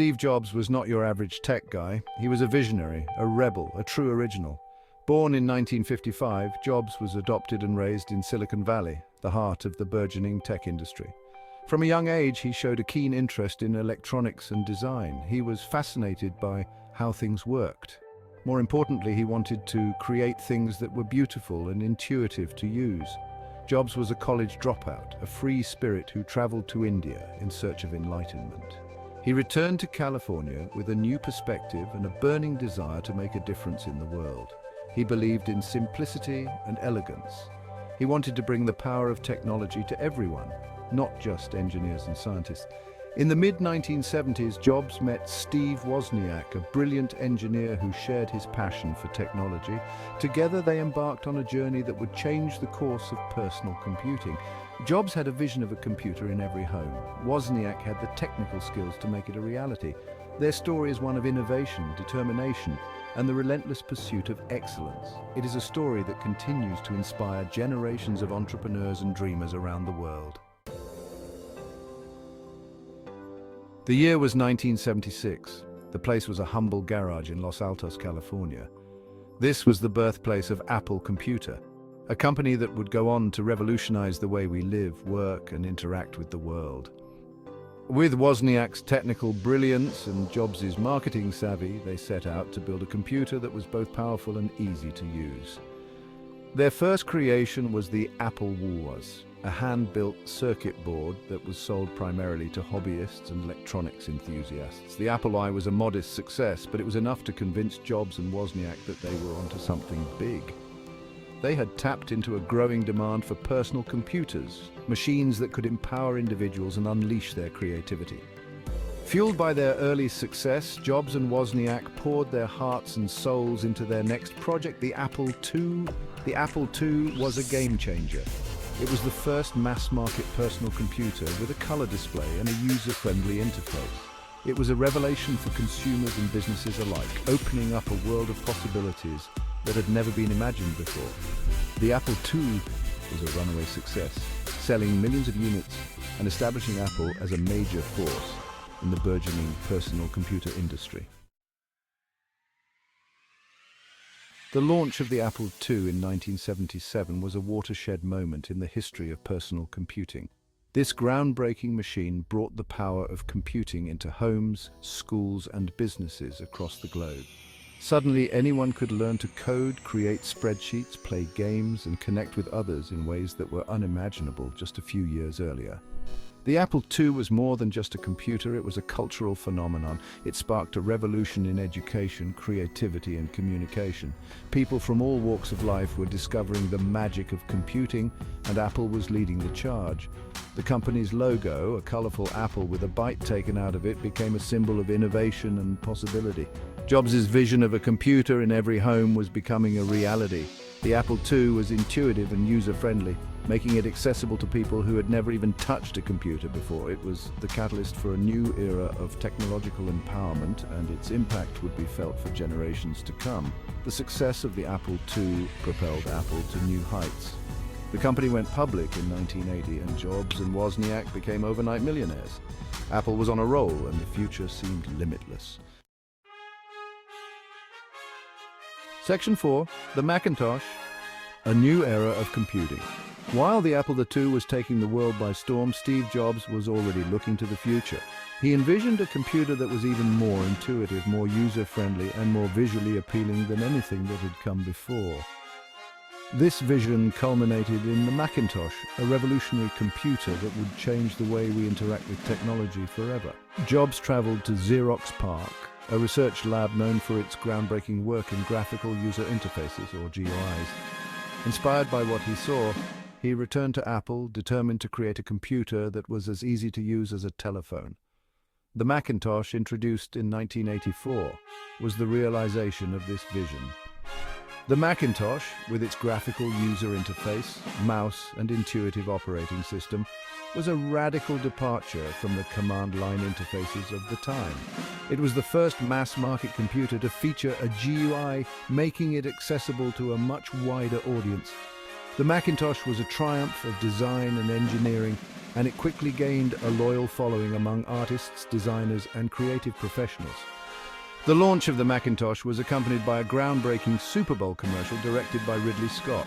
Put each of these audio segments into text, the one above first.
Steve Jobs was not your average tech guy. He was a visionary, a rebel, a true original. Born in 1955, Jobs was adopted and raised in Silicon Valley, the heart of the burgeoning tech industry. From a young age, he showed a keen interest in electronics and design. He was fascinated by how things worked. More importantly, he wanted to create things that were beautiful and intuitive to use. Jobs was a college dropout, a free spirit who traveled to India in search of enlightenment. He returned to California with a new perspective and a burning desire to make a difference in the world. He believed in simplicity and elegance. He wanted to bring the power of technology to everyone, not just engineers and scientists. In the mid-1970s, Jobs met Steve Wozniak, a brilliant engineer who shared his passion for technology. Together, they embarked on a journey that would change the course of personal computing. Jobs had a vision of a computer in every home. Wozniak had the technical skills to make it a reality. Their story is one of innovation, determination, and the relentless pursuit of excellence. It is a story that continues to inspire generations of entrepreneurs and dreamers around the world. The year was 1976. The place was a humble garage in Los Altos, California. This was the birthplace of Apple Computer, a company that would go on to revolutionize the way we live, work, and interact with the world. With Wozniak's technical brilliance and Jobs' marketing savvy, they set out to build a computer that was both powerful and easy to use. Their first creation was the Apple Wars, a hand-built circuit board that was sold primarily to hobbyists and electronics enthusiasts. The Apple I was a modest success, but it was enough to convince Jobs and Wozniak that they were onto something big. They had tapped into a growing demand for personal computers, machines that could empower individuals and unleash their creativity. Fueled by their early success, Jobs and Wozniak poured their hearts and souls into their next project, the Apple II. The Apple II was a game changer. It was the first mass-market personal computer with a color display and a user-friendly interface. It was a revelation for consumers and businesses alike, opening up a world of possibilities that had never been imagined before. The Apple II was a runaway success, selling millions of units and establishing Apple as a major force in the burgeoning personal computer industry. The launch of the Apple II in 1977 was a watershed moment in the history of personal computing. This groundbreaking machine brought the power of computing into homes, schools, and businesses across the globe. Suddenly, anyone could learn to code, create spreadsheets, play games, and connect with others in ways that were unimaginable just a few years earlier. The Apple II was more than just a computer, it was a cultural phenomenon. It sparked a revolution in education, creativity, and communication. People from all walks of life were discovering the magic of computing, and Apple was leading the charge. The company's logo, a colorful apple with a bite taken out of it, became a symbol of innovation and possibility. Jobs' vision of a computer in every home was becoming a reality. The Apple II was intuitive and user-friendly, making it accessible to people who had never even touched a computer before. It was the catalyst for a new era of technological empowerment, and its impact would be felt for generations to come. The success of the Apple II propelled Apple to new heights. The company went public in 1980, and Jobs and Wozniak became overnight millionaires. Apple was on a roll, and the future seemed limitless. Section 4, the Macintosh, a new era of computing. While the Apple II was taking the world by storm, Steve Jobs was already looking to the future. He envisioned a computer that was even more intuitive, more user-friendly, and more visually appealing than anything that had come before. This vision culminated in the Macintosh, a revolutionary computer that would change the way we interact with technology forever. Jobs traveled to Xerox PARC, a research lab known for its groundbreaking work in graphical user interfaces, or GUIs. Inspired by what he saw, he returned to Apple, determined to create a computer that was as easy to use as a telephone. The Macintosh, introduced in 1984, was the realization of this vision. The Macintosh, with its graphical user interface, mouse, and intuitive operating system, was a radical departure from the command-line interfaces of the time. It was the first mass-market computer to feature a GUI, making it accessible to a much wider audience. The Macintosh was a triumph of design and engineering, and it quickly gained a loyal following among artists, designers, and creative professionals. The launch of the Macintosh was accompanied by a groundbreaking Super Bowl commercial directed by Ridley Scott.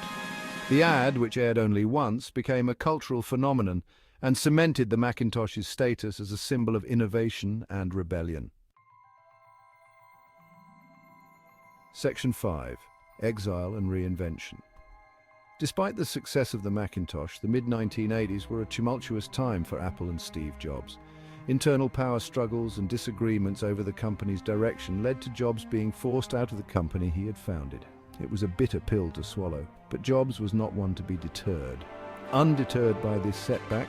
The ad, which aired only once, became a cultural phenomenon and cemented the Macintosh's status as a symbol of innovation and rebellion. Section 5. Exile and Reinvention. Despite the success of the Macintosh, the mid-1980s were a tumultuous time for Apple and Steve Jobs. Internal power struggles and disagreements over the company's direction led to Jobs being forced out of the company he had founded. It was a bitter pill to swallow, but Jobs was not one to be deterred. Undeterred by this setback,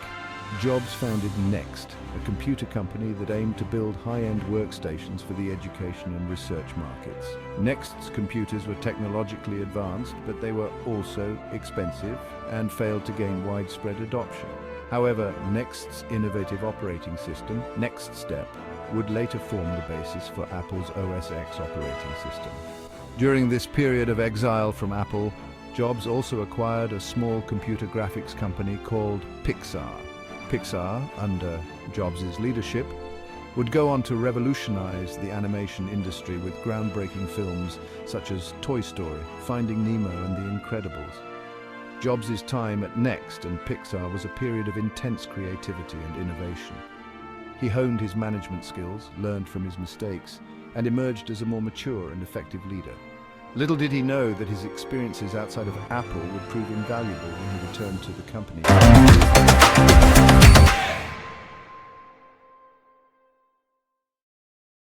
Jobs founded Next, a computer company that aimed to build high-end workstations for the education and research markets. Next's computers were technologically advanced, but they were also expensive and failed to gain widespread adoption. However, Next's innovative operating system, NextStep, would later form the basis for Apple's OS X operating system. During this period of exile from Apple, Jobs also acquired a small computer graphics company called Pixar. Pixar, under Jobs' leadership, would go on to revolutionize the animation industry with groundbreaking films such as Toy Story, Finding Nemo, and The Incredibles. Jobs' time at Next and Pixar was a period of intense creativity and innovation. He honed his management skills, learned from his mistakes, and emerged as a more mature and effective leader. Little did he know that his experiences outside of Apple would prove invaluable when he returned to the company.